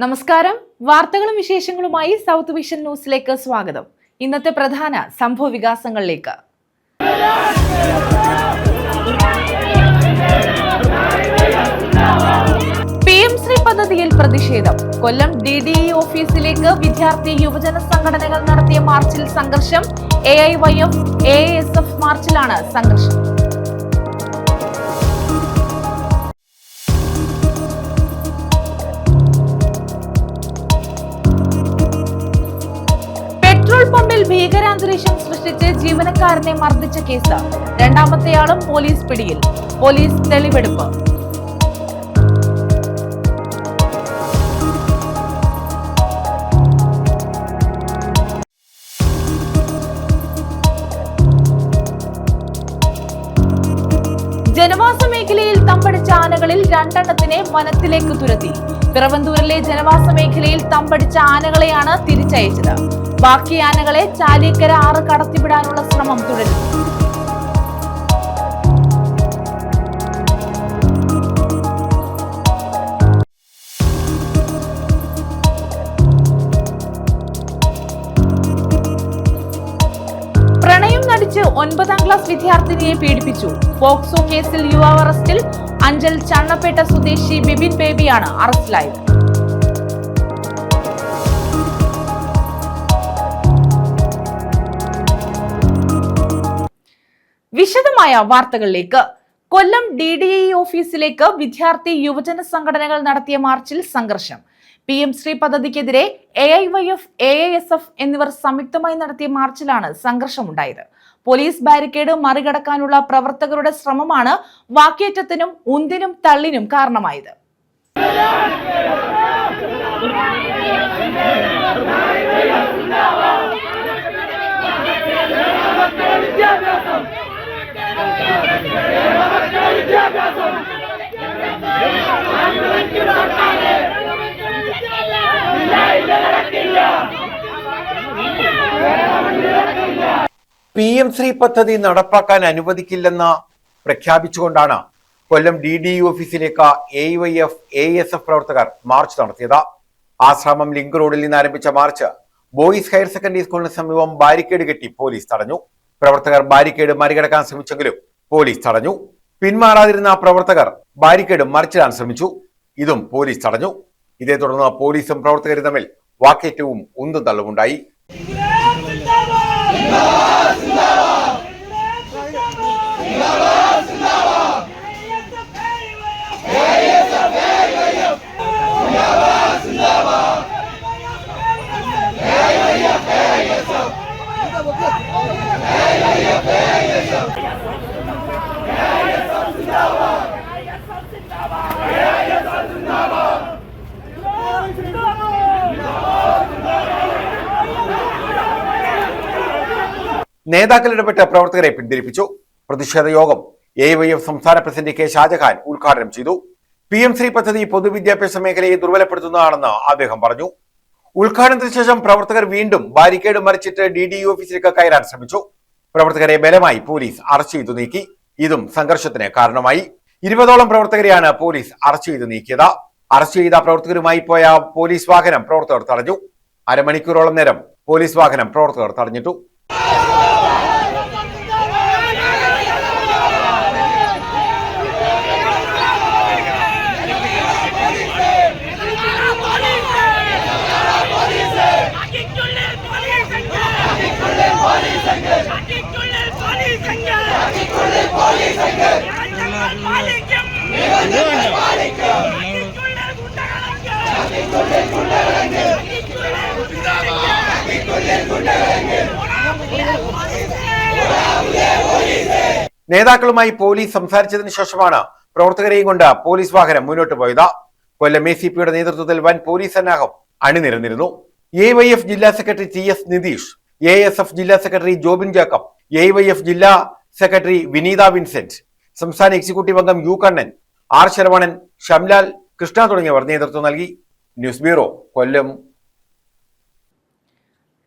നമസ്കാരം. വാർത്തകളും വിശേഷങ്ങളുമായി സൗത്ത് വിഷൻ ന്യൂസിലേക്ക് സ്വാഗതം. ഇന്നത്തെ പ്രധാന സംഭവ വികാസങ്ങളിലേക്ക്. PM-ശ്രീ പദ്ധതിയിൽ പ്രതിഷേധം. കൊല്ലം DDE ഓഫീസിലേക്ക് വിദ്യാർത്ഥി യുവജന സംഘടനകൾ നടത്തിയ മാർച്ചിൽ സംഘർഷം. AIYF, AASF മാർച്ചിലാണ് സംഘർഷം. പമ്പിൽ ഭീകരാന്തരീക്ഷം സൃഷ്ടിച്ച് ജീവനക്കാരനെ മർദ്ദിച്ച കേസ്. രണ്ടാമത്തെയാളും പോലീസ് പിടിയിൽ. പോലീസ് തെളിവെടുപ്പ്. ജനവാസ മേഖലയിൽ തമ്പടിച്ച ആനകളിൽ 2 എണ്ണത്തിനെ വനത്തിലേക്ക് തുരത്തി. പിറവന്തൂരിലെ ജനവാസ മേഖലയിൽ തമ്പടിച്ച ആനകളെയാണ് തിരിച്ചയച്ചത്. ബാക്കി ആനകളെ ചാലിക്കര 6 കടത്തിവിടാനുള്ള ശ്രമം തുടരുന്നു. പ്രണയം നടിച്ച് 9ാം ക്ലാസ് വിദ്യാർത്ഥിനിയെ പീഡിപ്പിച്ചു. പോക്സോ കേസിൽ യുവാവ് അറസ്റ്റിൽ. അഞ്ചൽ ചണ്ണപ്പേട്ട സ്വദേശി ബിബിൻ ബേബിയാണ് അറസ്റ്റിലായത്. വിശദമായ വാർത്തകളിലേക്ക്. കൊല്ലം DDE ഓഫീസിലേക്ക് വിദ്യാർത്ഥി യുവജന സംഘടനകൾ നടത്തിയ മാർച്ചിൽ സംഘർഷം. PM-ശ്രീ പദ്ധതിക്കെതിരെ AIYF, AASF എന്നിവർ സംയുക്തമായി നടത്തിയ മാർച്ചിലാണ് സംഘർഷമുണ്ടായത്. പോലീസ് ബാരിക്കേഡ് മറികടക്കാനുള്ള പ്രവർത്തകരുടെ ശ്രമമാണ് വാക്കേറ്റത്തിനും ഉന്തിനും തള്ളിനും കാരണമായത്. PM-ശ്രീ പദ്ധതി നടപ്പാക്കാൻ അനുവദിക്കില്ലെന്ന് പ്രഖ്യാപിച്ചുകൊണ്ടാണ് കൊല്ലം DDE ഓഫീസിലേക്ക് AIYF, AASF പ്രവർത്തകർ മാർച്ച് നടത്തിയത്. ആശ്രമം ലിങ്ക് റോഡിൽ നിന്ന് ആരംഭിച്ച മാർച്ച് ബോയ്സ് ഹയർ സെക്കൻഡറി സ്കൂളിന് സമീപം ബാരിക്കേഡ് കെട്ടി പോലീസ് തടഞ്ഞു. പ്രവർത്തകർ ബാരിക്കേഡ് മറികടക്കാൻ ശ്രമിച്ചെങ്കിലും പോലീസ് തടഞ്ഞു. പിന്മാറാതിരുന്ന പ്രവർത്തകർ ബാരിക്കേഡ് മറിച്ചിടാൻ ശ്രമിച്ചു. ഇതും പോലീസ് തടഞ്ഞു. ഇതേ തുടർന്ന് പോലീസും പ്രവർത്തകരും തമ്മിൽ വാക്കേറ്റവും ഉന്തും തള്ളുമുണ്ടായി. നേതാക്കൾ ഇടപെട്ട് പ്രവർത്തകരെ പിന്തിരിപ്പിച്ചു. പ്രതിഷേധ യോഗം AIYF സംസ്ഥാന പ്രസിഡന്റ് K. ഷാജഹാൻ ഉദ്ഘാടനം ചെയ്തു. PM-ശ്രീ പദ്ധതി പൊതുവിദ്യാഭ്യാസ മേഖലയെ ദുർബലപ്പെടുത്തുന്നതാണെന്ന് അദ്ദേഹം പറഞ്ഞു. ഉദ്ഘാടനത്തിന് ശേഷം പ്രവർത്തകർ വീണ്ടും ബാരിക്കേഡ് മറിച്ചിട്ട് DDE ഓഫീസിലേക്ക് കയറാൻ ശ്രമിച്ചു. പ്രവർത്തകരെ ബലമായി പോലീസ് അറസ്റ്റ് ചെയ്തു നീക്കി. ഇതും സംഘർഷത്തിന് കാരണമായി. 20ഓളം പ്രവർത്തകരെയാണ് പോലീസ് അറസ്റ്റ് ചെയ്തു നീക്കിയത്. അറസ്റ്റ് ചെയ്ത പ്രവർത്തകരുമായി പോയ പോലീസ് വാഹനം പ്രവർത്തകർ തടഞ്ഞു. അരമണിക്കൂറോളം നേരം പോലീസ് വാഹനം പ്രവർത്തകർ തടഞ്ഞിട്ടു. നേതാക്കളുമായി പോലീസ് സംസാരിച്ചതിന് ശേഷമാണ് പ്രവർത്തകരെയും കൊണ്ട് പോലീസ് വാഹനം മുന്നോട്ട് പോയത്. കൊല്ലം ACPയുടെ നേതൃത്വത്തിൽ വൻ പോലീസ് സന്നാഹം അണിനിരന്നിരുന്നു. AIYF ജില്ലാ സെക്രട്ടറി TS നിതീഷ്, AASF ജില്ലാ സെക്രട്ടറി ജോബിൻ ജേക്കബ്, AIYF ജില്ലാ സെക്രട്ടറി വിനീത വിൻസെന്റ്, സംസ്ഥാന എക്സിക്യൂട്ടീവ് അംഗം U. കണ്ണൻ, R. ശരവണൻ, ഷംലാൽ, കൃഷ്ണ തുടങ്ങിയവർ നേതൃത്വം നൽകി. ന്യൂസ് ബ്യൂറോ, കൊല്ലം.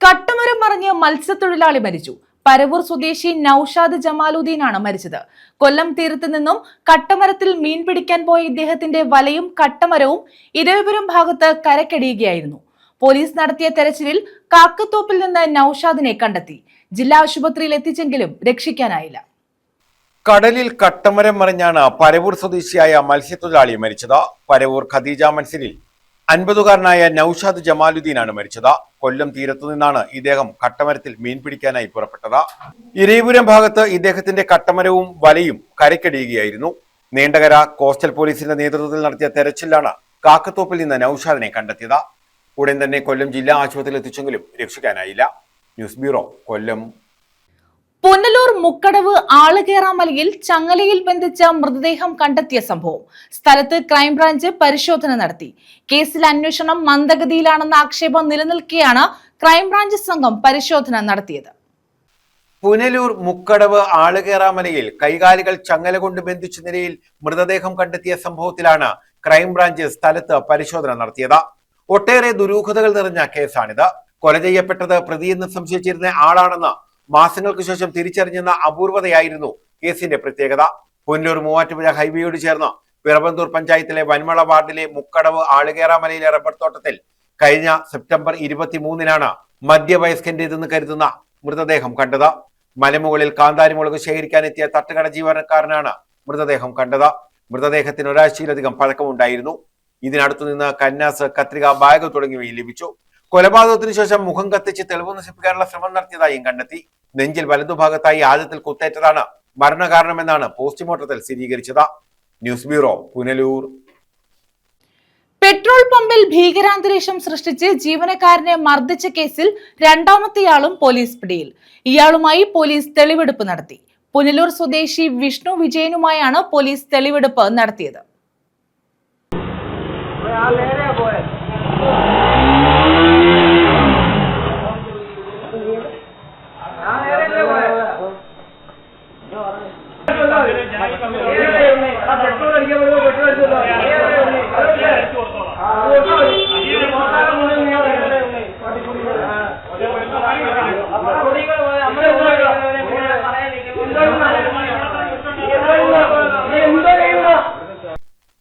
കട്ടുമരം മറിഞ്ഞ് മത്സ്യത്തൊഴിലാളി മരിച്ചു. പരവൂർ സ്വദേശി നൌഷാദ് ജമാലുദ്ദീനാണ് മരിച്ചത്. കൊല്ലം തീരത്ത് നിന്നും കട്ടമരത്തിൽ മീൻ പിടിക്കാൻ പോയ ഇദ്ദേഹത്തിന്റെ വലയും കട്ടമരവും ഇരവിപുരം ഭാഗത്ത് കരക്കടിയുകയായിരുന്നു. പോലീസ് നടത്തിയ തെരച്ചിലിൽ കാക്കത്തോപ്പിൽ നിന്ന് നൌഷാദിനെ കണ്ടെത്തി. ജില്ലാ ആശുപത്രിയിൽ എത്തിച്ചെങ്കിലും രക്ഷിക്കാനായില്ല. കടലിൽ കട്ടമരം മറിഞ്ഞാണ് പരവൂർ സ്വദേശിയായ മത്സ്യത്തൊഴിലാളി മരിച്ചത്. പരവൂർ ഖദീജ മൻസിലിൽ 50-കാരനായ നൌഷാദ് ജമാലുദ്ദീനാണ് മരിച്ചത്. കൊല്ലം തീരത്തു നിന്നാണ് ഇദ്ദേഹം കട്ടമരത്തിൽ മീൻ പിടിക്കാനായി പുറപ്പെട്ടത്. ഇരവിപുരം ഭാഗത്ത് ഇദ്ദേഹത്തിന്റെ കട്ടമരവും വലയും കരക്കടിയുകയായിരുന്നു. നീണ്ടകര കോസ്റ്റൽ പോലീസിന്റെ നേതൃത്വത്തിൽ നടത്തിയ തെരച്ചിലാണ് കാക്കത്തോപ്പിൽ നിന്ന് നൌഷാദിനെ കണ്ടെത്തിയത്. ഉടൻ തന്നെ കൊല്ലം ജില്ലാ ആശുപത്രിയിൽ എത്തിച്ചെങ്കിലും രക്ഷിക്കാനായില്ല. ന്യൂസ് ബ്യൂറോ, കൊല്ലം. പുനലൂർ മുക്കടവ് ആളുകേറാമലയിൽ ചങ്ങലയിൽ ബന്ധിച്ച മൃതദേഹം കണ്ടെത്തിയ സംഭവം. സ്ഥലത്ത് ക്രൈംബ്രാഞ്ച് പരിശോധന നടത്തി. കേസിൽ അന്വേഷണം മന്ദഗതിയിലാണെന്ന ആക്ഷേപം നിലനിൽക്കെയാണ് ക്രൈംബ്രാഞ്ച് സംഘം പരിശോധന നടത്തിയത്. പുനലൂർ മുക്കടവ് ആളുകേറാമലയിൽ കൈകാലുകൾ ചങ്ങല കൊണ്ട് ബന്ധിച്ച നിലയിൽ മൃതദേഹം കണ്ടെത്തിയ സംഭവത്തിലാണ് ക്രൈംബ്രാഞ്ച് സ്ഥലത്ത് പരിശോധന നടത്തിയത്. ഒട്ടേറെ ദുരൂഹതകൾ നിറഞ്ഞ കേസാണിത്. കൊല ചെയ്യപ്പെട്ടത് പ്രതിയെന്ന് സംശയിച്ചിരുന്ന ആളാണെന്ന് മാസങ്ങൾക്ക് ശേഷം തിരിച്ചറിഞ്ഞെന്ന അപൂർവതയായിരുന്നു കേസിന്റെ പ്രത്യേകത. പുനലൂർ മൂവാറ്റുപുഴ ഹൈവേയോട് ചേർന്ന് പിറവന്തൂർ പഞ്ചായത്തിലെ വന്മള വാർഡിലെ മുക്കടവ് ആളുകേറാമലയിലെ റബ്ബർ തോട്ടത്തിൽ കഴിഞ്ഞ സെപ്റ്റംബർ 23-നാണ് മധ്യവയസ്കന്റേതെന്ന് കരുതുന്ന മൃതദേഹം കണ്ടത്. മലമുകളിൽ കാന്താരിമുളക് ശേഖരിക്കാനെത്തിയ തട്ടുകട ജീവനക്കാരനാണ് മൃതദേഹം കണ്ടത്. മൃതദേഹത്തിന് ഒരാഴ്ചയിലധികം പഴക്കമുണ്ടായിരുന്നു. ഇതിനടുത്തുനിന്ന് കന്നാസ്, കത്രിക, ബാഗ് തുടങ്ങിയവയും ലഭിച്ചു. കൊലപാതകത്തിനു ശേഷം മുഖം കത്തിച്ച് തെളിവ് നശിപ്പിക്കാനുള്ള ശ്രമം നടത്തിയതായും കണ്ടെത്തി. നെഞ്ചിൽ വലതുഭാഗത്തായി ആഴത്തിൽ കുത്തേറ്റതാണ് മരണകാരണമെന്നാണ് പോസ്റ്റ്മോർട്ടത്തിൽ സ്ഥിരീകരിച്ചത്. News bureau, Punalur. പെട്രോൾ പമ്പിൽ ഭീകരാന്തരീക്ഷം സൃഷ്ടിച്ച് ജീവനക്കാരനെ മർദ്ദിച്ച കേസിൽ രണ്ടാമത്തെയാളും പോലീസ് പിടിയിൽ. ഇയാളുമായി പോലീസ് തെളിവെടുപ്പ് നടത്തി. പുനലൂർ സ്വദേശി വിഷ്ണു വിജയനുമായാണ് പോലീസ് തെളിവെടുപ്പ് നടത്തിയത്.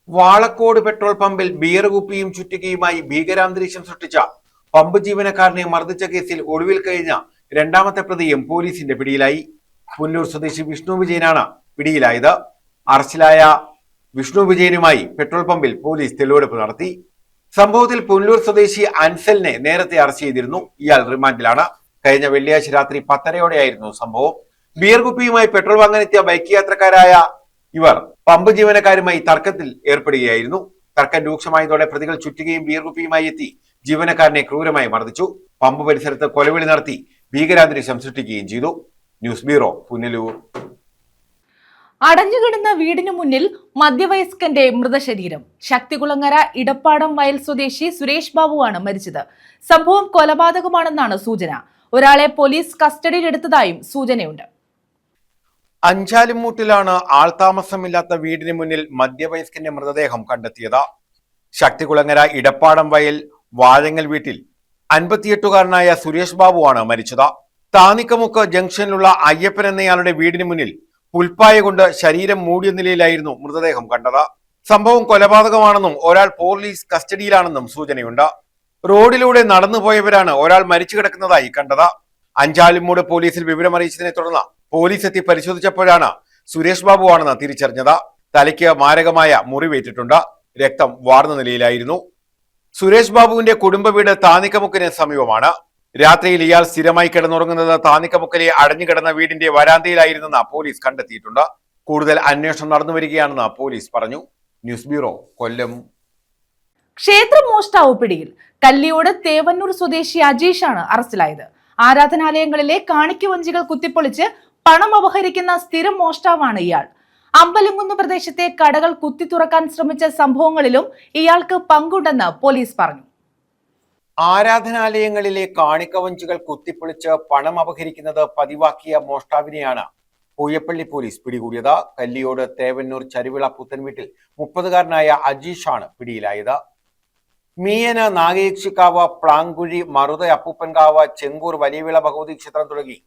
വാളക്കോട് പെട്രോൾ പമ്പിൽ ബിയർ കുപ്പിയും ചുറ്റികയുമായി ഭീകരാന്തരീക്ഷം സൃഷ്ടിച്ച പമ്പ് ജീവനക്കാരനെ മർദ്ദിച്ച കേസിൽ ഒളിവിൽ കഴിഞ്ഞ രണ്ടാമത്തെ പ്രതിയും പോലീസിന്റെ പിടിയിലായി. പുനലൂർ സ്വദേശി വിഷ്ണു വിജയനാണ് പിടിയിലായത്. അറസ്റ്റിലായ വിഷ്ണു വിജയനുമായി പെട്രോൾ പമ്പിൽ പോലീസ് തെളിവെടുപ്പ് നടത്തി. സംഭവത്തിൽ പുനലൂർ സ്വദേശി അൻസലിനെ നേരത്തെ അറസ്റ്റ് ചെയ്തിരുന്നു. ഇയാൾ റിമാൻഡിലാണ്. കഴിഞ്ഞ വെള്ളിയാഴ്ച രാത്രി 10:30-ഓടെയായിരുന്നു സംഭവം. ബിയർ കുപ്പിയുമായി പെട്രോൾ വാങ്ങാനെത്തിയ ബൈക്ക് യാത്രക്കാരായ ഇവർ പമ്പ് ജീവനക്കാരുമായി തർക്കത്തിൽ ഏർപ്പെടുകയായിരുന്നു. തർക്കം രൂക്ഷമായതോടെ പ്രതികൾ ചുറ്റുകയും ബിയർ കുപ്പിയുമായി എത്തി ജീവനക്കാരനെ ക്രൂരമായി മർദ്ദിച്ചു. പമ്പ് പരിസരത്ത് കൊലവിളി നടത്തി ഭീകരാന്തരീക്ഷം സൃഷ്ടിക്കുകയും ചെയ്തു. News bureau, Punalur. അടഞ്ഞുകിടന്ന വീടിനു മുന്നിൽ മധ്യവയസ്കന്റെ മൃതശരീരം. ശക്തികുളങ്ങര ഇടപ്പാടം വയൽ സ്വദേശി സുരേഷ് ബാബുവാണ് മരിച്ചത്. സംഭവം കൊലപാതകമാണെന്നാണ് സൂചന. ഒരാളെ പോലീസ് കസ്റ്റഡിയിലെടുത്തതായും സൂചനയുണ്ട്. അഞ്ചാലുംമൂട്ടിലാണ് ആൾതാമസമില്ലാത്ത വീടിന് മുന്നിൽ മധ്യവയസ്കന്റെ മൃതദേഹം കണ്ടെത്തിയത്. ശക്തികുളങ്ങര ഇടപ്പാടം വയൽ വാഴങ്ങൽ വീട്ടിൽ 58-കാരനായ സുരേഷ് ബാബുവാണ് മരിച്ചത്. താനിക്കമുക്ക് ജംഗ്ഷനിലുള്ള അയ്യപ്പൻ എന്നയാളുടെ വീടിന് മുന്നിൽ പുൽപ്പായ കൊണ്ട് ശരീരം മൂടിയ നിലയിലായിരുന്നു മൃതദേഹം കണ്ടത്. സംഭവം കൊലപാതകമാണെന്നും ഒരാൾ പോലീസ് കസ്റ്റഡിയിലാണെന്നും സൂചനയുണ്ട്. റോഡിലൂടെ നടന്നുപോയവരാണ് ഒരാൾ മരിച്ചു കിടക്കുന്നതായി കണ്ടത്. അഞ്ചാലുംമൂട് പോലീസിൽ വിവരമറിയിച്ചതിനെ തുടർന്ന് പോലീസ് എത്തി പരിശോധിച്ചപ്പോഴാണ് സുരേഷ് ബാബുവാണെന്ന് തിരിച്ചറിഞ്ഞത്. തലയ്ക്ക് മാരകമായ മുറിവേറ്റിട്ടുണ്ട്. രക്തം വാർന്ന നിലയിലായിരുന്നു. സുരേഷ് ബാബുവിന്റെ കുടുംബ വീട് താനിക്കമുക്കിന് സമീപമാണ്. രാത്രിയിൽ ഇയാൾ സ്ഥിരമായി കിടന്നുറങ്ങുന്നത് താനിക്കമുക്കിലെ അടഞ്ഞുകിടന്ന വീടിന്റെ വരാന്തയിലായിരുന്നെന്ന് പോലീസ് കണ്ടെത്തിയിട്ടുണ്ട്. കൂടുതൽ അന്വേഷണം നടന്നുവരികയാണെന്ന് പോലീസ് പറഞ്ഞു. ന്യൂസ് ബ്യൂറോ, കൊല്ലം. ക്ഷേത്ര മോഷ്ടാവ് പിടിയിൽ. കല്ലിയോട് തേവന്നൂർ സ്വദേശി അജീഷാണ് അറസ്റ്റിലായത്. ആരാധനാലയങ്ങളിലെ കാണിക്കവഞ്ചികൾ കുത്തിപ്പൊളിച്ച് പണം അപഹരിക്കുന്ന സ്ഥിരം മോഷ്ടാവാണ് ഇയാൾ. അമ്പലംകുന്ന് പ്രദേശത്തെ കടകൾ കുത്തി തുറക്കാൻ ശ്രമിച്ച സംഭവങ്ങളിലും ഇയാൾക്ക് പങ്കുണ്ടെന്ന് പോലീസ് പറഞ്ഞു. ആരാധനാലയങ്ങളിലെ കാണിക്കവഞ്ചികൾ കുത്തിപ്പൊളിച്ച് പണം അപഹരിക്കുന്നത് പതിവാക്കിയ മോഷ്ടാവിനെയാണ് പൂയപ്പള്ളി പോലീസ് പിടികൂടിയത്. കല്ലിയോട് തേവന്നൂർ ചരുവിള പുത്തൻവീട്ടിൽ 30-കാരനായ അജീഷാണ് പിടിയിലായത്. മീയന്, നാഗയക്ഷിക്കാവ്, പ്ലാങ്കുഴി, മറുത അപ്പൂപ്പൻകാവ്, ചെങ്കൂർ വലിയവിള ഭഗവതി ക്ഷേത്രം തുടങ്ങി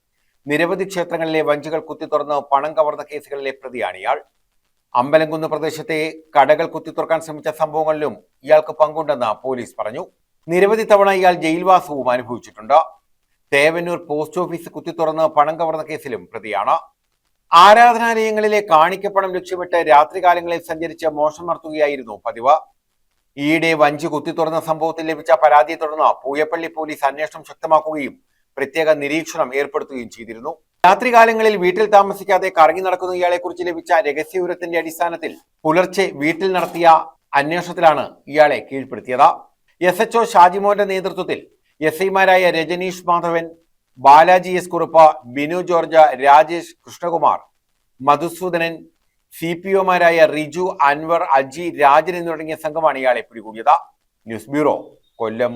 നിരവധി ക്ഷേത്രങ്ങളിലെ വഞ്ചികൾ കുത്തിത്തുറന്ന് പണം കവർന്ന കേസുകളിലെ പ്രതിയാണ് ഇയാൾ. അമ്പലംകുന്ന് പ്രദേശത്തെ കടകൾ കുത്തിത്തുറക്കാൻ ശ്രമിച്ച സംഭവങ്ങളിലും ഇയാൾക്ക് പങ്കുണ്ടെന്ന് പോലീസ് പറഞ്ഞു. നിരവധി തവണ ഇയാൾ ജയിൽവാസവും അനുഭവിച്ചിട്ടുണ്ട്. തേവന്നൂർ പോസ്റ്റ് ഓഫീസ് കുത്തിത്തുറന്ന് പണം കവർന്ന കേസിലും പ്രതിയാണ്. ആരാധനാലയങ്ങളിലെ കാണിക്കപ്പണം ലക്ഷ്യമിട്ട് രാത്രികാലങ്ങളിൽ സഞ്ചരിച്ച് മോഷണം നടത്തുകയായിരുന്നു പതിവ്. ഈയിടെ വഞ്ചി കുത്തിത്തുറന്ന സംഭവത്തിൽ ലഭിച്ച പരാതിയെ തുടർന്ന് പൂയപ്പള്ളി പോലീസ് അന്വേഷണം ശക്തമാക്കുകയും പ്രത്യേക നിരീക്ഷണം ഏർപ്പെടുത്തുകയും ചെയ്തിരുന്നു. രാത്രികാലങ്ങളിൽ വീട്ടിൽ താമസിക്കാതെ കറങ്ങി നടക്കുന്ന ഇയാളെ കുറിച്ച് ലഭിച്ച രഹസ്യവിവരത്തിന്റെ അടിസ്ഥാനത്തിൽ പുലർച്ചെ വീട്ടിൽ നടത്തിയ അന്വേഷണത്തിലാണ് ഇയാളെ കീഴ്പ്പെടുത്തിയത്. SHO ഷാജിമോന്റെ നേതൃത്വത്തിൽ SIമാരായ രജനീഷ് മാധവൻ, ബാലാജി എസ് കുറുപ്പ്, ബിനു ജോർജ്, രാജേഷ്, കൃഷ്ണകുമാർ, മധുസൂദനൻ, CPOമാരായ റിജു, അൻവർ, അജി, രാജൻ തുടങ്ങിയ സംഘമാണ് ഇയാളെ പിടികൂടിയത്. ന്യൂസ് ബ്യൂറോ, കൊല്ലം.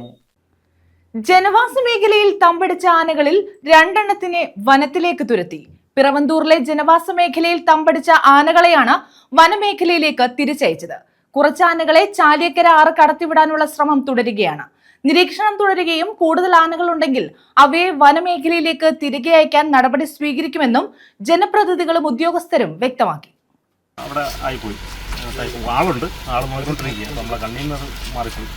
ജനവാസ മേഖലയിൽ തമ്പടിച്ച ആനകളിൽ 2 എണ്ണത്തിനെ വനത്തിലേക്ക് തുരത്തി. പിറവന്തൂരിലെ ജനവാസ മേഖലയിൽ തമ്പടിച്ച ആനകളെയാണ് വനമേഖലയിലേക്ക് തിരിച്ചയച്ചത്. കുറച്ച് ആനകളെ ചാലിയക്കര 6 കടത്തിവിടാനുള്ള ശ്രമം തുടരുകയാണ്. നിരീക്ഷണം തുടരുകയും കൂടുതൽ ആനകൾ ഉണ്ടെങ്കിൽ അവയെ വനമേഖലയിലേക്ക് തിരികെ അയക്കാൻ നടപടി സ്വീകരിക്കുമെന്നും ജനപ്രതിനിധികളും ഉദ്യോഗസ്ഥരും വ്യക്തമാക്കി. അവിടെ ആയിപ്പോയി, ആളുണ്ട്, ആൾ നോക്കിക്കൊണ്ടിരിക്കുക, നമ്മളെ കണ്ണിൽ നിന്ന് മാറിപ്പോയി.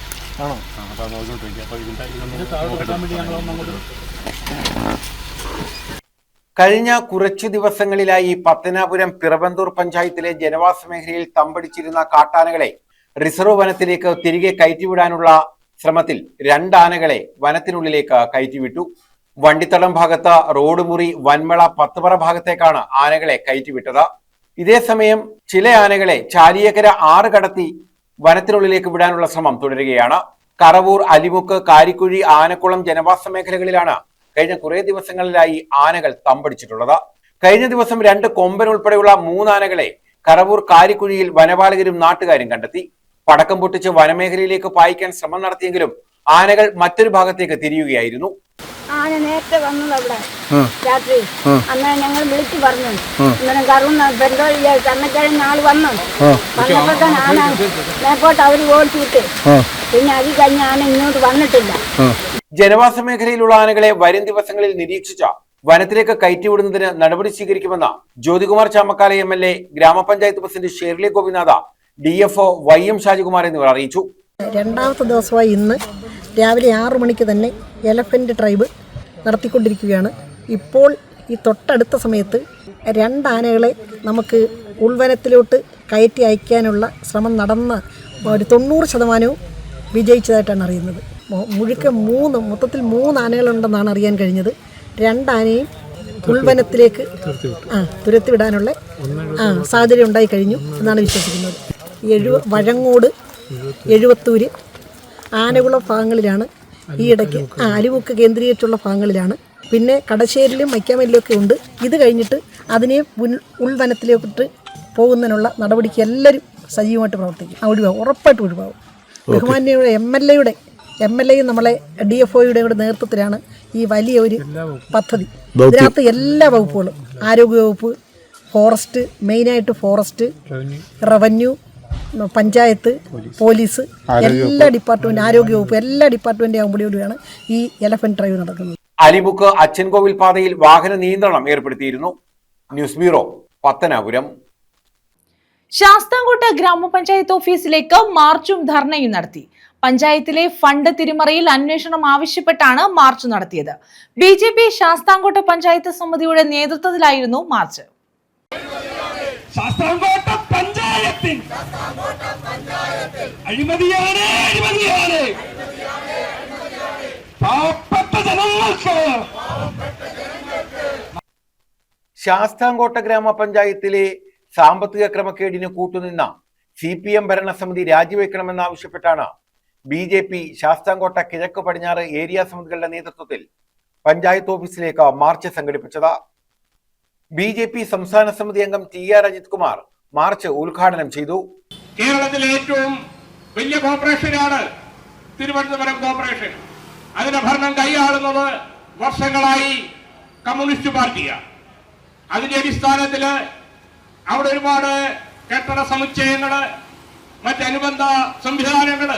ആണോ? അപ്പോൾ നോക്കിക്കൊണ്ടിരിക്കുക. അപ്പോൾ കഴിഞ്ഞ കുറച്ചു ദിവസങ്ങളിലായി പത്തനാപുരം പിറവന്തൂർ പഞ്ചായത്തിലെ ജനവാസ മേഖലയിൽ തമ്പടിച്ചിരുന്ന കാട്ടാനകളെ റിസർവ് വനത്തിലേക്ക് തിരികെ കയറ്റിവിടാനുള്ള ശ്രമത്തിൽ 2 ആനകളെ വനത്തിനുള്ളിലേക്ക് കയറ്റിവിട്ടു. വണ്ടിത്തടം ഭാഗത്ത് റോഡ് മുറി വൻമള പത്തുപറ ഭാഗത്തേക്കാണ് ആനകളെ കയറ്റിവിട്ടത്. ഇതേസമയം ചില ആനകളെ ചാലിയക്കര 6 കടത്തി വനത്തിനുള്ളിലേക്ക് വിടാനുള്ള ശ്രമം തുടരുകയാണ്. കറവൂർ, അലിമുക്ക്, കാരിക്കുഴി, ആനക്കുളം ജനവാസ മേഖലകളിലാണ് കഴിഞ്ഞ കുറെ ദിവസങ്ങളിലായി ആനകൾ തമ്പടിച്ചിട്ടുള്ളത്. കഴിഞ്ഞ ദിവസം 2 കൊമ്പൻ ഉൾപ്പെടെയുള്ള 3 ആനകളെ കറവൂർ കാരിക്കുഴിയിൽ വനപാലകരും നാട്ടുകാരും കണ്ടെത്തി. പടക്കം പൊട്ടിച്ച് വനമേഖലയിലേക്ക് പായിക്കാൻ ശ്രമം നടത്തിയെങ്കിലും ആനകൾ മറ്റൊരു ഭാഗത്തേക്ക് തിരിയുകയായിരുന്നു. ആന നേരത്തെ വന്നത് അവിടെ രാത്രി. അന്നേരം ഞങ്ങൾ വിളിച്ചു പറഞ്ഞു. അന്നേരം കറുന്ന ബന്ധോ കണ്ണക്കഴിഞ്ഞ ആള് വന്നു. വന്നപ്പോ ആന മേപ്പോട്ട് അവര് ഓടിച്ചിട്ട് പിന്നെ അത് കഴിഞ്ഞ ആന ഇങ്ങോട്ട് വന്നിട്ടില്ല. ജനവാസ മേഖലയിലുള്ള ആനകളെ വരും ദിവസങ്ങളിൽ നിരീക്ഷിച്ച വനത്തിലേക്ക് കയറ്റിവിടുന്നതിന് നടപടി സ്വീകരിക്കുമെന്ന് ജ്യോതികുമാർ ചാമക്കാല MLA, ഗ്രാമപഞ്ചായത്ത് president Shirley Gopinatha, DFO YM Shajikumar എന്നിവർ അറിയിച്ചു. 2ാമത്തെ ദിവസമായി ഇന്ന് രാവിലെ 6 മണിക്ക് തന്നെ എലഫന്റ് ട്രൈബ് നടത്തിക്കൊണ്ടിരിക്കുകയാണ്. ഇപ്പോൾ ഈ തൊട്ടടുത്ത സമയത്ത് 2 ആനകളെ നമുക്ക് ഉൾവനത്തിലോട്ട് കയറ്റി അയക്കാനുള്ള ശ്രമം നടന്ന ഒരു 90% വിജയിച്ചതായിട്ടാണ് അറിയുന്നത്. മൊത്തത്തിൽ 3 ആനകളുണ്ടെന്നാണ് അറിയാൻ കഴിഞ്ഞത്. 2 ആനയും ഉൾവനത്തിലേക്ക് തുരത്തിവിടാനുള്ള സാഹചര്യം ഉണ്ടായി കഴിഞ്ഞു എന്നാണ് വിശ്വസിക്കുന്നത്. വഴങ്ങോട്, എഴുവത്തൂര്, ആനകുളം ഭാഗങ്ങളിലാണ് ഈ ഇടയ്ക്ക്, അലിമുക്ക് കേന്ദ്രീകരിച്ചുള്ള ഭാഗങ്ങളിലാണ്. പിന്നെ കടശ്ശേരിലും മൈക്കാമലിലൊക്കെ ഉണ്ട്. ഇത് കഴിഞ്ഞിട്ട് അതിനെ ഉൾവനത്തിലോട്ട് പോകുന്നതിനുള്ള നടപടിക്ക് എല്ലാവരും സജീവമായിട്ട് പ്രവർത്തിക്കും. ഒഴിവാകും, ഉറപ്പായിട്ട് ഒഴിവാകും. ബഹുമാന്യയുടെ MLA നമ്മളെ DFOയുടെ കൂടെ നേതൃത്വത്തിലാണ് ഈ വലിയ ഒരു പദ്ധതി. ഇതിനകത്ത് എല്ലാ വകുപ്പുകളും, ആരോഗ്യവകുപ്പ്, ഫോറസ്റ്റ്, മെയിനായിട്ട് ഫോറസ്റ്റ്, റവന്യൂ, പഞ്ചായത്ത്, പോലീസ്, എല്ലാ ഡിപ്പാർട്ട്മെന്റ്, ആരോഗ്യവകുപ്പ്, എല്ലാ ഡിപ്പാർട്ട്മെന്റ് ആകുമ്പോഴാണ് ഈ എലഫന്റ് ഡ്രൈവ് നടക്കുന്നത്. അലിമുക്ക് അച്ചൻകോവിൽ പാതയിൽ വാഹന നിയന്ത്രണം ഏർപ്പെടുത്തിയിരുന്നു. News bureau, Pathanapuram. ശാസ്താംകോട്ട ഗ്രാമപഞ്ചായത്ത് ഓഫീസിലേക്ക് മാർച്ചും ധർണയും നടത്തി. പഞ്ചായത്തിലെ ഫണ്ട് തിരിമറിയിൽ അന്വേഷണം ആവശ്യപ്പെട്ടാണ് മാർച്ച് നടത്തിയത്. BJP ശാസ്താംകോട്ട പഞ്ചായത്ത് സമിതിയുടെ നേതൃത്വത്തിലായിരുന്നു മാർച്ച്. ശാസ്താംകോട്ട പഞ്ചായത്തിൽ അഴിമതിയാണ്, അഴിമതിയാണ്. പാവപ്പെട്ട ജനങ്ങൾക്ക് ശാസ്താംകോട്ട ഗ്രാമപഞ്ചായത്തിലെ സാമ്പത്തിക ക്രമക്കേടിന് കൂട്ടുനിന്ന CPM ഭരണസമിതി രാജിവെക്കണമെന്നാവശ്യപ്പെട്ടാണ് BJP ശാസ്താംകോട്ട കിഴക്ക് പടിഞ്ഞാറ് ഏരിയ സമിതികളുടെ നേതൃത്വത്തിൽ പഞ്ചായത്ത് ഓഫീസിലേക്ക് മാർച്ച് സംഘടിപ്പിച്ചത്. BJP സംസ്ഥാന സമിതി അംഗം TR അജിത് കുമാർ മാർച്ച് ഉദ്ഘാടനം ചെയ്തു. കേരളത്തിലെ ഏറ്റവും വലിയ കോർപ്പറേഷനാണ് തിരുവനന്തപുരം കോർപ്പറേഷൻ. അതിന്റെ ഭരണം കൈയാളുന്നത് വർഷങ്ങളായി കമ്മ്യൂണിസ്റ്റ് പാർട്ടിയാണ്. അതിന്റെ അടിസ്ഥാനത്തിൽ അവിടെ ഒരുപാട് കെട്ടിട സമുച്ചയങ്ങൾ, മറ്റനുബന്ധ സംവിധാനങ്ങൾ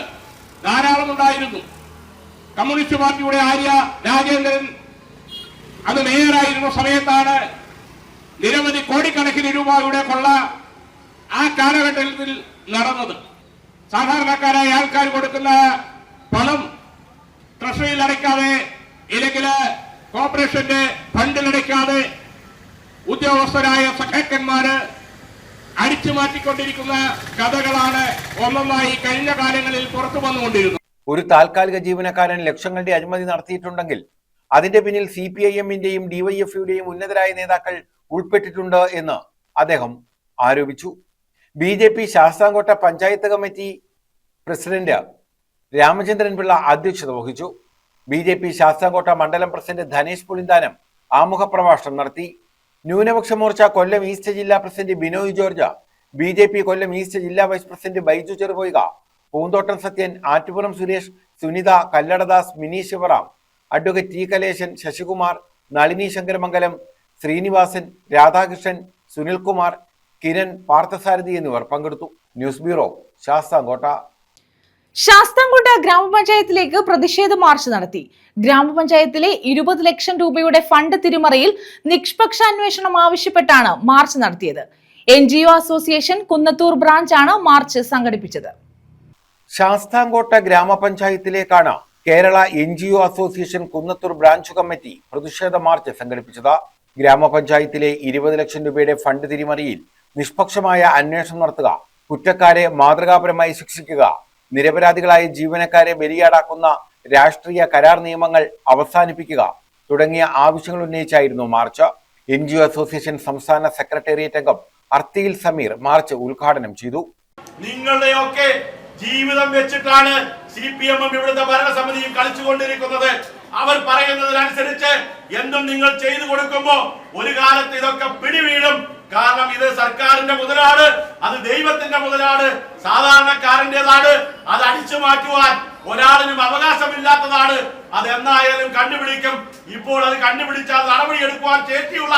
ധാരാളം ഉണ്ടായിരുന്നു. കമ്മ്യൂണിസ്റ്റ് പാർട്ടിയുടെ ആര്യ രാജേന്ദ്രൻ അത് മേയറായിരുന്ന സമയത്താണ് നിരവധി കോടിക്കണക്കിന് രൂപയുടെ കൊള്ള ആ കാലഘട്ടത്തിൽ നടന്നത്. സാധാരണക്കാരായ ആൾക്കാർ കൊടുക്കുന്ന പണം ട്രഷറിയിൽ അടയ്ക്കാതെ ഇല്ലെങ്കിൽ കോർപ്പറേഷന്റെ ഫണ്ടിലടയ്ക്കാതെ ഉദ്യോഗസ്ഥരായ സഖാക്കന്മാര് അടിച്ചു മാറ്റിക്കൊണ്ടിരിക്കുന്ന കഥകളാണ് ഒന്നൊന്നായി കഴിഞ്ഞ കാലങ്ങളിൽ പുറത്തു വന്നുകൊണ്ടിരുന്നത്. ഒരു താൽക്കാലിക ജീവനക്കാരൻ ലക്ഷങ്ങളുടെ അഴിമതി നടത്തിയിട്ടുണ്ടെങ്കിൽ അതിന്റെ പിന്നിൽ CPIM-ന്റെയും DYF-യുടെയും ഉന്നതരായ നേതാക്കൾ ഉൾപ്പെട്ടിട്ടുണ്ട് എന്ന് അദ്ദേഹം ആരോപിച്ചു. BJP Sasthamkotta panchayat committee president Ramachandran Pillai അധ്യക്ഷത വഹിച്ചു. BJP ശാസ്താംകോട്ട മണ്ഡലം പ്രസിഡന്റ് ധനേഷ് പുളിന്താനം ആമുഖ പ്രഭാഷണം നടത്തി. ന്യൂനപക്ഷ മോർച്ച കൊല്ലം ഈസ്റ്റ് ജില്ലാ president Binoy George, BJP Kollam east ജില്ലാ vice president Baiju Cherupoyika, Poonthottam Sathyan, Attupuram Suresh, Sunitha, Kalladadas, Mini Sivaram, advocate T Kaleshan, Sasikumar, Nalini Sankaramangalam, Srinivasan, Radhakrishnan, Sunilkumar, Kiran, Parthasarathi എന്നിവർ പങ്കെടുത്തു. News bureau, Sasthamcotta. ശാസ്താംകോട്ട ഗ്രാമപഞ്ചായത്തിലേക്ക് പ്രതിഷേധ മാർച്ച് നടത്തി. ഗ്രാമപഞ്ചായത്തിലെ 20 ലക്ഷം രൂപയുടെ ഫണ്ട് തിരിമറിയിൽ നിഷ്പക്ഷ അന്വേഷണം ആവശ്യപ്പെട്ടാണ് മാർച്ച് നടത്തിയത്. NGO അസോസിയേഷൻ കുന്നത്തൂർ ബ്രാഞ്ചാണ് മാർച്ച് സംഘടിപ്പിച്ചത്. ശാസ്താംകോട്ട ഗ്രാമപഞ്ചായത്തിലേക്കാണ് Kerala NGO association Kunnathur branch committee പ്രതിഷേധ മാർച്ച് സംഘടിപ്പിച്ചത്. ഗ്രാമപഞ്ചായത്തിലെ 20 ലക്ഷം രൂപയുടെ ഫണ്ട് തിരിമറിയിൽ നിഷ്പക്ഷമായ അന്വേഷണം നടത്തുക, കുറ്റക്കാരെ മാതൃകാപരമായി ശിക്ഷിക്കുക, നിരപരാധികളായ ജീവനക്കാരെ ബലിയാടാക്കുന്ന രാഷ്ട്രീയ കരാർ നിയമങ്ങൾ അവസാനിപ്പിക്കുക തുടങ്ങിയ ആവശ്യങ്ങൾ ഉന്നയിച്ചായിരുന്നു മാർച്ച്. NGO അസോസിയേഷൻ സംസ്ഥാന സെക്രട്ടേറിയറ്റ് അംഗം അർത്തിയിൽ സമീർ മാർച്ച് ഉദ്ഘാടനം ചെയ്തു. നിങ്ങളുടെയൊക്കെ ജീവിതം വെച്ചിട്ടാണ് CPM ഇവിടുത്തെ ഭരണസമിതിയും കളിച്ചുകൊണ്ടിരിക്കുന്നത്. അവർ പറയുന്നതിനനുസരിച്ച് എന്തും നിങ്ങൾ ചെയ്തു കൊടുക്കുമ്പോ ഒരു കാലത്ത് ഇതൊക്കെ പിടിവീഴും. കാരണം ഇത് സർക്കാരിന്റെ മുതലാണ്, അത് ദൈവത്തിന്റെ മുതലാണ്, സാധാരണക്കാരൻ്റെതാണ്. അത് അടിച്ചു മാറ്റുവാൻ ഒരാളിനും അവകാശമില്ലാത്തതാണ്. അത് എന്നായാലും കണ്ടുപിടിക്കും. ഇപ്പോൾ അത് കണ്ടുപിടിച്ചാൽ നടപടിയെടുക്കുവാൻ ശേഷിയുള്ള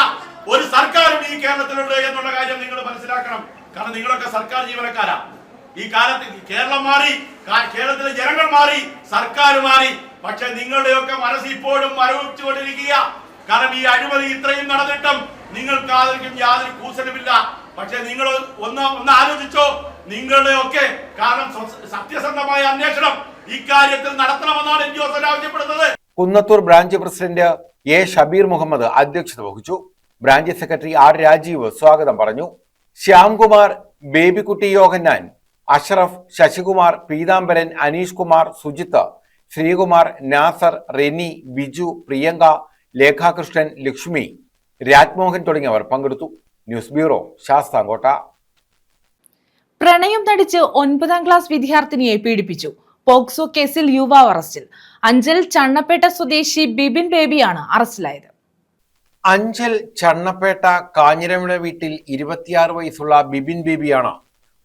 ഒരു സർക്കാരും ഈ കേരളത്തിലുണ്ട് എന്നുള്ള കാര്യം നിങ്ങൾ മനസ്സിലാക്കണം. കാരണം നിങ്ങളൊക്കെ സർക്കാർ ജീവനക്കാരാ. ഈ കാലത്ത് കേരളം മാറി, കേരളത്തിലെ ജനങ്ങൾ മാറി, സർക്കാർ മാറി. പക്ഷെ നിങ്ങളുടെയൊക്കെ മനസ്സ് ഇപ്പോഴും മരവിച്ചുകൊണ്ടിരിക്കുക. കാരണം ഈ അഴിമതി ഇത്രയും നടന്നിട്ടും നിങ്ങൾക്ക് ആർക്കും യാതൊരു കൂസലുമില്ല. പക്ഷെ നിങ്ങൾ ഒന്ന് ആലോചിച്ചോ, നിങ്ങളുടെയൊക്കെ കാരണം സത്യസന്ധമായ അന്വേഷണം ഇക്കാര്യത്തിൽ നടത്തണമെന്നാണ് NGO ആവശ്യപ്പെടുന്നത്. Kunnathur branch president A. Shabeer Muhammad അധ്യക്ഷത വഹിച്ചു. Branch secretary R. രാജീവ് സ്വാഗതം പറഞ്ഞു. ശ്യാംകുമാർ, ബേബിക്കുട്ടി യോഹന്നാൻ, അഷ്റഫ്, ശശികുമാർ, പീതാംബരൻ, അനീഷ് കുമാർ, സുജിത്ത്, ശ്രീകുമാർ, നാസർ, റെനി, ബിജു, പ്രിയങ്ക, ലേഖാകൃഷ്ണൻ, ലക്ഷ്മി, രാജ്മോഹൻ തുടങ്ങിയവർ പങ്കെടുത്തു. News bureau, Sasthamkotta. പ്രണയം നടിച്ച് 9ാം ക്ലാസ് വിദ്യാർത്ഥിനിയെ പീഡിപ്പിച്ചു. പോക്സോ കേസിൽ യുവാവ് അറസ്റ്റിൽ. അഞ്ചൽ ചണ്ണപ്പേട്ട സ്വദേശി ബിബിൻ ബേബിയാണ് അറസ്റ്റിലായത്. അഞ്ചൽ ചണ്ണപ്പേട്ട കാഞ്ഞിരമിട വീട്ടിൽ 26 വയസ്സുള്ള ബിബിൻ ബേബിയാണ്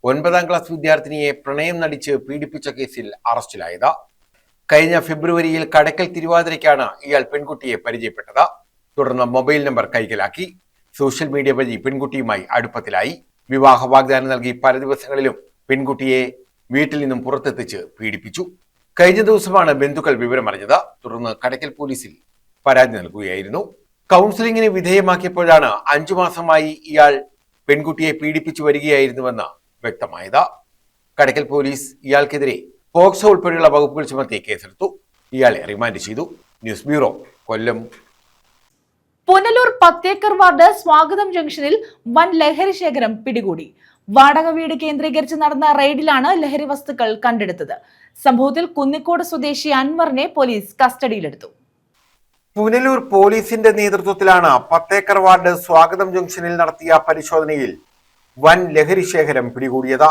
9ാം ക്ലാസ് വിദ്യാർത്ഥിനിയെ പ്രണയം നടിച്ച് പീഡിപ്പിച്ച കേസിൽ അറസ്റ്റിലായത്. കഴിഞ്ഞ ഫെബ്രുവരിയിൽ കടക്കൽ തിരുവാതിരയ്ക്കാണ് ഇയാൾ പെൺകുട്ടിയെ പരിചയപ്പെട്ടത്. തുടർന്ന് മൊബൈൽ നമ്പർ കൈക്കലാക്കി. സോഷ്യൽ മീഡിയ വഴി പെൺകുട്ടിയുമായി അടുപ്പത്തിലായി. വിവാഹ വാഗ്ദാനം നൽകി പല ദിവസങ്ങളിലും പെൺകുട്ടിയെ വീട്ടിൽ നിന്നും പുറത്തെത്തിച്ച് പീഡിപ്പിച്ചു. കഴിഞ്ഞ ദിവസമാണ് ബന്ധുക്കൾ വിവരമറിഞ്ഞത്. തുടർന്ന് കടക്കൽ പോലീസിൽ പരാതി നൽകുകയായിരുന്നു. കൗൺസിലിംഗിന് വിധേയമാക്കിയപ്പോഴാണ് 5 മാസമായി ഇയാൾ പെൺകുട്ടിയെ പീഡിപ്പിച്ചു വരികയായിരുന്നുവെന്ന് വ്യക്തമായത്. കടക്കൽ പോലീസ് ഇയാൾക്കെതിരെ പോക്സോ ഉൾപ്പെടെയുള്ള വകുപ്പുകൾ ചുമത്തി കേസെടുത്തു. ഇയാളെ റിമാൻഡ് ചെയ്തു. ന്യൂസ് ബ്യൂറോ, കൊല്ലം. പുനലൂർ 10 ഏക്കർ വാർഡ് സ്വാഗതം ജംഗ്ഷനിൽ വൻ ലഹരി ശേഖരം പിടികൂടി. വാടക വീട് കേന്ദ്രീകരിച്ച് നടന്ന റെയ്ഡിലാണ് ലഹരി വസ്തുക്കൾ കണ്ടെടുത്തത്. സംഭവത്തിൽ കുന്നിക്കോട് സ്വദേശി അൻവറിനെ പോലീസ് കസ്റ്റഡിയിലെടുത്തു. പുനലൂർ പോലീസിന്റെ നേതൃത്വത്തിലാണ് 10 ഏക്കർ വാർഡ് സ്വാഗതം ജംഗ്ഷനിൽ നടത്തിയ പരിശോധനയിൽ വൻ ലഹരി ശേഖരം പിടികൂടിയത്.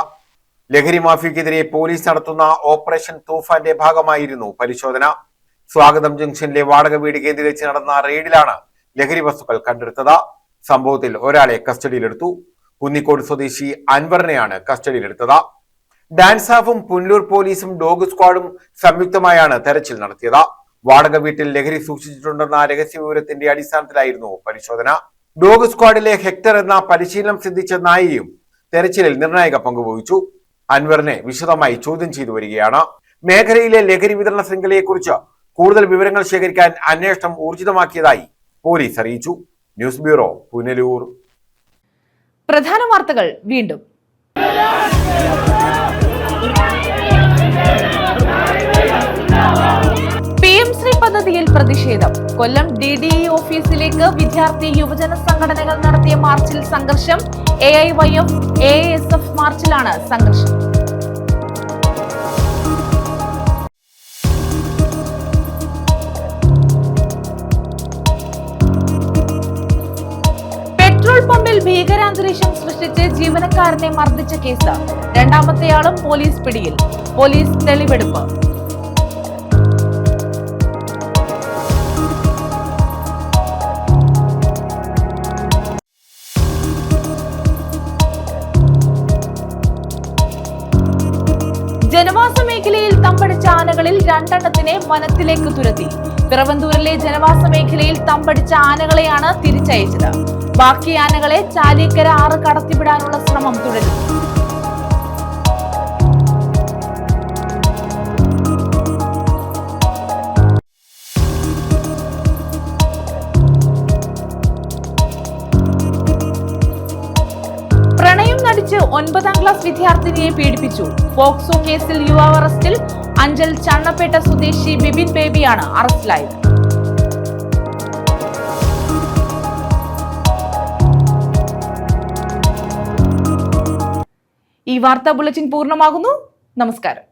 ലഹരി മാഫിയക്കെതിരെ പോലീസ് നടത്തുന്ന ഓപ്പറേഷൻ തൂഫാന്റെ ഭാഗമായിരുന്നു പരിശോധന. സ്വാഗതം ജംഗ്ഷനിലെ വാടക വീട് കേന്ദ്രീകരിച്ച് നടന്ന റെയ്ഡിലാണ് ലഹരി വസ്തുക്കൾ കണ്ടെടുത്തത്. സംഭവത്തിൽ ഒരാളെ കസ്റ്റഡിയിലെടുത്തു. കുന്നിക്കോട് സ്വദേശി അൻവറിനെയാണ് കസ്റ്റഡിയിലെടുത്തത്. ഡാൻസാഫും പുനലൂർ പോലീസും ഡോഗ് സ്ക്വാഡും സംയുക്തമായാണ് തെരച്ചിൽ നടത്തിയത്. വാടക വീട്ടിൽ ലഹരി സൂക്ഷിച്ചിട്ടുണ്ടെന്ന രഹസ്യ വിവരത്തിന്റെ അടിസ്ഥാനത്തിലായിരുന്നു പരിശോധന. ഡോഗ് സ്ക്വാഡിലെ ഹെക്ടർ എന്ന പരിശീലനം സിദ്ധിച്ച നായയും തെരച്ചിലിൽ നിർണായക പങ്കുവഹിച്ചു. അൻവറിനെ വിശദമായി ചോദ്യം ചെയ്തു വരികയാണ്. മേഖലയിലെ ലഹരി വിതരണ ശൃംഖലയെക്കുറിച്ച് കൂടുതൽ വിവരങ്ങൾ ശേഖരിക്കാൻ അന്വേഷണം ഊർജിതമാക്കിയതായി പോലീസ് അറിയിച്ചു. News bureau, Punalur. പ്രധാന വാർത്തകൾ വീണ്ടും. PM-ശ്രീ പദ്ധതിയിൽ പ്രതിഷേധം. കൊല്ലം DDE ഓഫീസിലേക്ക് വിദ്യാർത്ഥി യുവജന സംഘടനകൾ നടത്തിയ മാർച്ചിൽ സംഘർഷം. AIYF, AASF മാർച്ചിലാണ് സംഘർഷം. പെട്രോൾ പമ്പിൽ ഭീകരാന്തരീക്ഷം സൃഷ്ടിച്ച് ജീവനക്കാരനെ മർദ്ദിച്ച കേസ്. രണ്ടാമത്തെയാളും പോലീസ് പിടിയിൽ. പോലീസ് തെളിവെടുപ്പ്. ജനവാസ മേഖലയിൽ തമ്പടിച്ച ആനകളിൽ 2 എണ്ണത്തിനെ വനത്തിലേക്ക് തുരത്തി. പിറവന്തൂരിലെ ജനവാസ മേഖലയിൽ തമ്പടിച്ച ആനകളെയാണ് തിരിച്ചയച്ചത്. ബാക്കി ആനകളെ ചാലിക്കര 6 കടത്തിവിടാനുള്ള ശ്രമം തുടരുന്നു. നടിച്ച് 9ാം ക്ലാസ് വിദ്യാർത്ഥിനിയെ പീഡിപ്പിച്ചു. പോക്സോ കേസിൽ യുവാവ് അറസ്റ്റിൽ. അഞ്ചൽ ചണ്ണപ്പേട്ട സ്വദേശി ബിബിൻ ബേബിയാണ് അറസ്റ്റിലായത്. ഈ വാർത്താ ബുള്ളറ്റിൻ പൂർണ്ണമാകുന്നു. നമസ്കാരം.